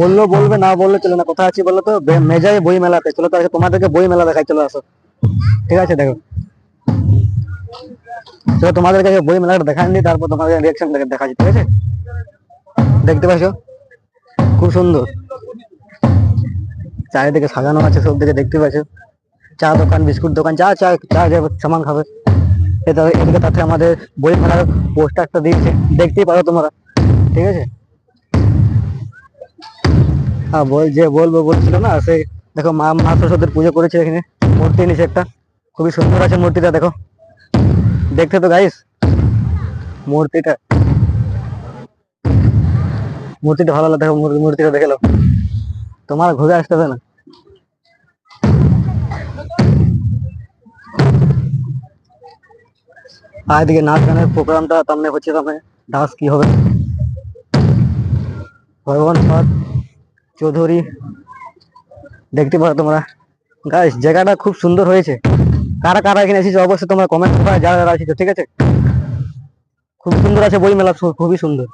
বললো বলবে, না বললে চলে না, কথা আছে বলো তো, মেজাই বই মেলাতে চলো, তো আজকে তোমাদেরকে বই মেলা দেখাই, চলো আসো। ঠিক আছে দেখো, চলো তোমাদেরকে আগে বই মেলাটা দেখান দিই, তারপর তোমাদের রিয়াকশন দেখাচ্ছি, ঠিক আছে? দেখতে পাচ্ছ খুব সুন্দর চারিদিকে সাজানো আছে, সব দিকে দেখতে পাচ্ছ, চা দোকান, বিস্কুট দোকান, চা চা চা যে সামান খাবে। এটা এদিকে তাতে আমাদের বই মেলার পোস্টারটা দিয়েছে, দেখতেই পারো তোমরা, ঠিক আছে? হ্যাঁ, যে বলবো বলছিল না সে, দেখো মা মা সরস্বতীর পুজো করেছে এখানে, মূর্তি নিচে একটা, খুবই সুন্দর আছে মূর্তিটা, দেখো, দেখতে তো গাইস মূর্তিটা, মূর্তিটা ভালো লাগে, দেখো মূর্তিটা দেখে নাও, তোমার ঘুরে আসতে হবে না। আর এদিকে নাচ গানের প্রোগ্রামটা সামনে হচ্ছে, সামনে ডান্স কি হবে, ভগবান পাদ চৌধুরী, দেখতে পারো তোমরা গাইস, জায়গাটা খুব সুন্দর হয়েছে। কারা কারা এখানে এসেছে অবশ্যই তোমরা কমেন্ট করবে, যারা যারা এসেছো, ঠিক আছে? খুব সুন্দর আছে বই মেলা, খুবই সুন্দর।